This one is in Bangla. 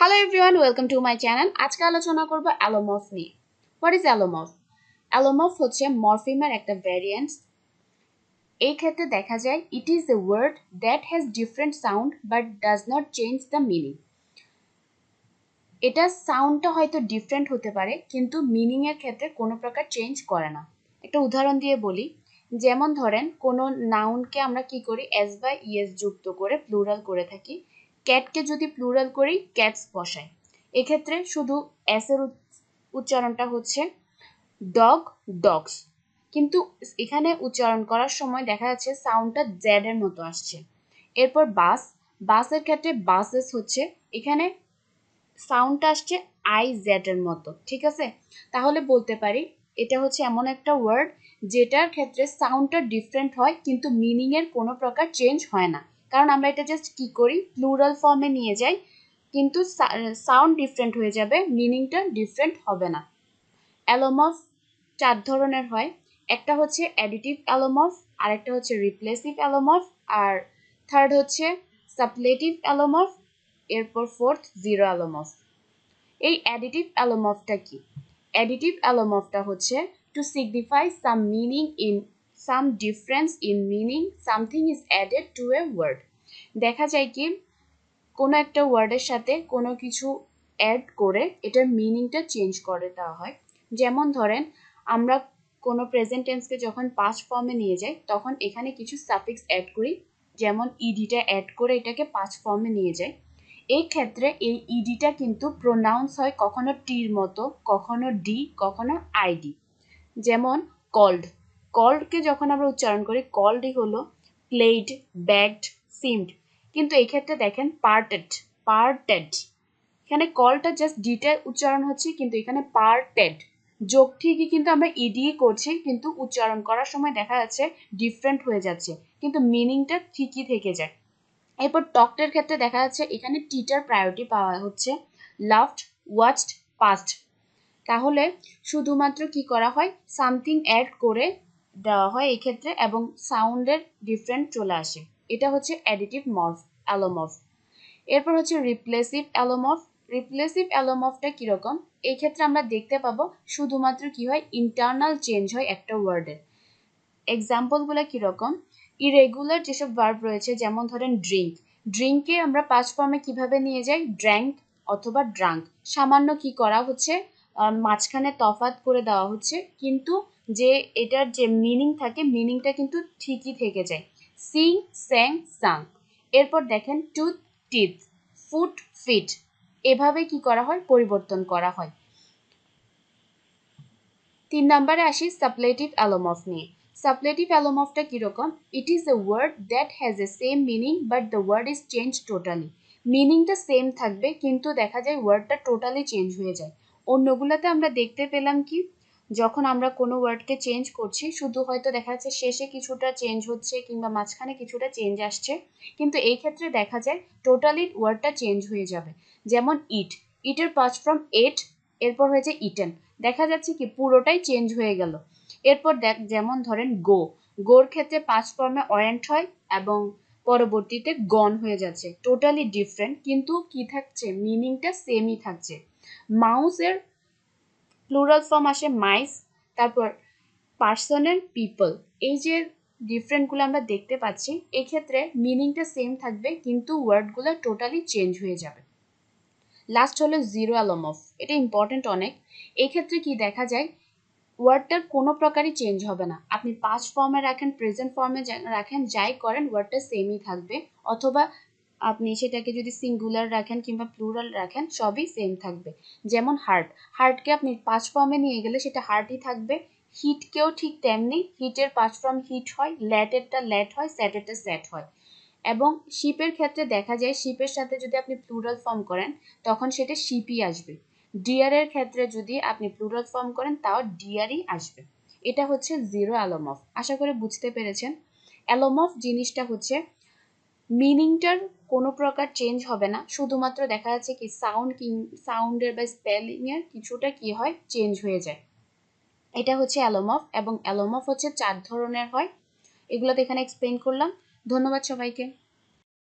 Hello everyone, welcome to my channel. আজকে আলোচনা করব অ্যালোমর্ফ নিয়ে। What is allomorph? Allomorph হচ্ছে মরফিমের একটা ভ্যারিয়েন্টস। এই ক্ষেত্রে দেখা যায় it is a word that has different sound but does not change the meaning. এটা সাউন্ডটা হয়তো ডিফারেন্ট হতে পারে কিন্তু মিনিং এর ক্ষেত্রে কোনো প্রকার চেঞ্জ করে না। একটা উদাহরণ দিয়ে বলি, যেমন ধরেন কোনো নাউনকে আমরা কি করি এস বা ইএস যুক্ত করে প্লুরাল করে থাকি। ক্যাটকে যদি প্লুরাল করি ক্যাটস বসাই, এক্ষেত্রে শুধু এস এর উচ্চারণটা হচ্ছে ডগ ডগস, কিন্তু এখানে উচ্চারণ করার সময় দেখা যাচ্ছে সাউন্ডটা জেড এর মতো আসছে। এরপর বাস, বাসের ক্ষেত্রে বাসেস হচ্ছে এখানে সাউন্ডটা আসছে আই জেড এর মতো, ঠিক আছে। তাহলে বলতে পারি এটা হচ্ছে এমন একটা ওয়ার্ড যেটার ক্ষেত্রে সাউন্ডটা ডিফারেন্ট হয় কিন্তু মিনিং এর কোনো প্রকার চেঞ্জ হয় না, কারণ আমরা এটা জাস্ট কি করি প্লুরাল ফর্মে নিয়ে যাই, কিন্তু সাউন্ড ডিফারেন্ট হয়ে যাবে, মিনিংটা ডিফারেন্ট হবে না। অ্যালোমর্ফ চার ধরনের হয়, একটা হচ্ছে অ্যাডিটিভ অ্যালোমর্ফ, আরেকটা হচ্ছে রিপ্লেসিভ অ্যালোমর্ফ, আর থার্ড হচ্ছে সাপ্লেটিভ অ্যালোমর্ফ, এরপর ফোর্থ জিরো অ্যালোমর্ফ। এই অ্যাডিটিভ অ্যালোমর্ফটা কি? অ্যাডিটিভ অ্যালোমর্ফটা হচ্ছে to signify some meaning in some difference in meaning something is added to a word. দেখা যায় কি কোনো একটা ওয়ার্ডের সাথে কোনো কিছু অ্যাড করে এটার মিনিংটা চেঞ্জ করে দেওয়া হয়। যেমন ধরেন আমরা কোনো প্রেজেন্ট টেন্সকে যখন পাস্ট ফর্মে নিয়ে যাই তখন এখানে কিছু সাফিক্স অ্যাড করি, যেমন ইডিটা অ্যাড করে এটাকে পাস্ট ফর্মে নিয়ে যাই। এই ক্ষেত্রে এই ইডিটা কিন্তু প্রোনাউন্স হয় কখনো টির মতো, কখনো ডি, কখনো আইডি। যেমন কল্ড, কল্ডকে যখন আমরা উচ্চারণ করি কল্ডই হলো প্লেড, ব্যাগড, সিমড, কিন্তু এই ক্ষেত্রে দেখেন পার্টেড, পার্টেড, এখানে কলটা জাস্ট ডিটা উচ্চারণ হচ্ছে কিন্তু এখানে পার্টেড যোগ ঠিকই কিন্তু আমরা ইডি করছি, কিন্তু উচ্চারণ করার সময় দেখা যাচ্ছে ডিফারেন্ট হয়ে যাচ্ছে কিন্তু মিনিংটা ঠিকই থেকে যায়। এরপর টকটের ক্ষেত্রে দেখা যাচ্ছে এখানে টিটার প্রায়োরিটি পাওয়া হচ্ছে, লাভড, ওয়াচড, পাস্ট। তাহলে শুধুমাত্র কি করা হয় সামথিং অ্যাড করে দেওয়া হয় এই ক্ষেত্রে এবং সাউন্ডের ডিফারেন্ট চলে আসে। এটা হচ্ছে অ্যাডিটিভ মর্ফ অ্যালোমর্ফ। এরপর হচ্ছে রিপ্লেসিভ অ্যালোমর্ফ। রিপ্লেসিভ অ্যালোমর্ফটা কিরকম? এই ক্ষেত্রে আমরা দেখতে পাবো শুধুমাত্র কি হয় ইন্টারনাল চেঞ্জ হয় একটা ওয়ার্ডের। এক্সাম্পলগুলো কিরকম? ইরেগুলার যেসব ভার্ব রয়েছে, যেমন ধরেন ড্রিঙ্ক, ড্রিঙ্ককে আমরা পাস্ট ফর্মে কিভাবে নিয়ে যাই ড্র্যাঙ্ক অথবা ড্রাঙ্ক, সামান্য কি করা হচ্ছে মাঝখানে তফাৎ করে দেওয়া হচ্ছে, কিন্তু যে এটার যে মিনিং থাকে মিনিংটা কিন্তু ঠিকই থেকে যায়। সিং, স্যাং, সাং। এরপর দেখেন টুথ, টিথ, ফুট, ফিট, এভাবে কি করা হয় পরিবর্তন করা হয়। 3 নম্বরে আসি সাপ্লেটিভ অ্যালোমর্ফ নিয়ে। সাপ্লেটিভ অ্যালোমর্ফটা কিরকম? It is a word that has a same meaning but the word is change totally. মিনিংটা সেম থাকবে কিন্তু দেখা যায় ওয়ার্ডটা টোটালি চেঞ্জ হয়ে যায়। অন্যগুলোতে আমরা দেখতে পেলাম কি যখন আমরা কোনো ওয়ার্ডকে চেঞ্জ করছি শুধু হয়তো দেখা যাচ্ছে শেষে কিছুটা চেঞ্জ হচ্ছে কিংবা মাঝখানে কিছুটা চেঞ্জ আসছে, কিন্তু এই ক্ষেত্রে দেখা যায় টোটালি ওয়ার্ডটা চেঞ্জ হয়ে যাবে। যেমন ইট, ইটের পাস্ট ফর্ম এট, এরপর হয়েছে ইটেন, দেখা যাচ্ছে কি পুরোটাই চেঞ্জ হয়ে গেল। এরপর যেমন ধরেন গো, গোর ক্ষেত্রে পাস্ট ফর্মে অয়েন্ট হয় এবং পরবর্তীতে গন হয়ে যাচ্ছে, টোটালি ডিফারেন্ট কিন্তু কি থাকছে মিনিংটা সেমই থাকছে। মাউসের প্লুরাল ফর্ম আসে মাইস, তারপর পার্সনের পিপল। এই যে ডিফারেন্টগুলো আমরা দেখতে পাচ্ছি এক্ষেত্রে মিনিংটা সেম থাকবে কিন্তু ওয়ার্ডগুলো টোটালি চেঞ্জ হয়ে যাবে। লাস্ট হলো জিরো অ্যালোমর্ফ, এটা ইম্পর্টেন্ট অনেক। এই ক্ষেত্রে কি দেখা যায় ওয়ার্ডটার কোনো প্রকারই চেঞ্জ হবে না, আপনি পাস্ট ফর্মে রাখেন প্রেজেন্ট ফর্মে রাখেন যাই করেন ওয়ার্ডটা সেমই থাকবে, অথবা আপনি সেটাকে যদি সিঙ্গুলার রাখেন কিংবা প্লুরাল রাখেন সবই সেম থাকবে। যেমন হার্ট, হার্টকে আপনি পাস্ট ফর্মে নিয়ে গেলে সেটা হার্টই থাকবে। হিটকেও ঠিক তেমনি, হিটের পাস্ট ফর্ম হিট হয়, ল্যাটেরটা ল্যাট হয়, স্যাটেরটা স্যাট হয়। এবং শিপের ক্ষেত্রে দেখা যায় শিপের সাথে যদি আপনি প্লুরাল ফর্ম করেন তখন সেটা শিপই আসবে। ডিয়ারের ক্ষেত্রে যদি আপনি প্লুরাল ফর্ম করেন তাও ডিয়ারই আসবে। এটা হচ্ছে জিরো অ্যালোমর্ফ। আশা করি বুঝতে পেরেছেন। অ্যালোমর্ফ জিনিসটা হচ্ছে মিনিংটার কোনো প্রকার চেঞ্জ হবে না, শুধুমাত্র দেখা যাচ্ছে কি সাউন্ডের বা স্পেলিংয়ের কিছুটা কি হয় চেঞ্জ হয়ে যায়। এটা হচ্ছে অ্যালোমর্ফ এবং অ্যালোমর্ফ হচ্ছে 4 ধরনের হয়, এগুলো তো এখানে এক্সপ্লেইন করলাম। ধন্যবাদ সবাইকে।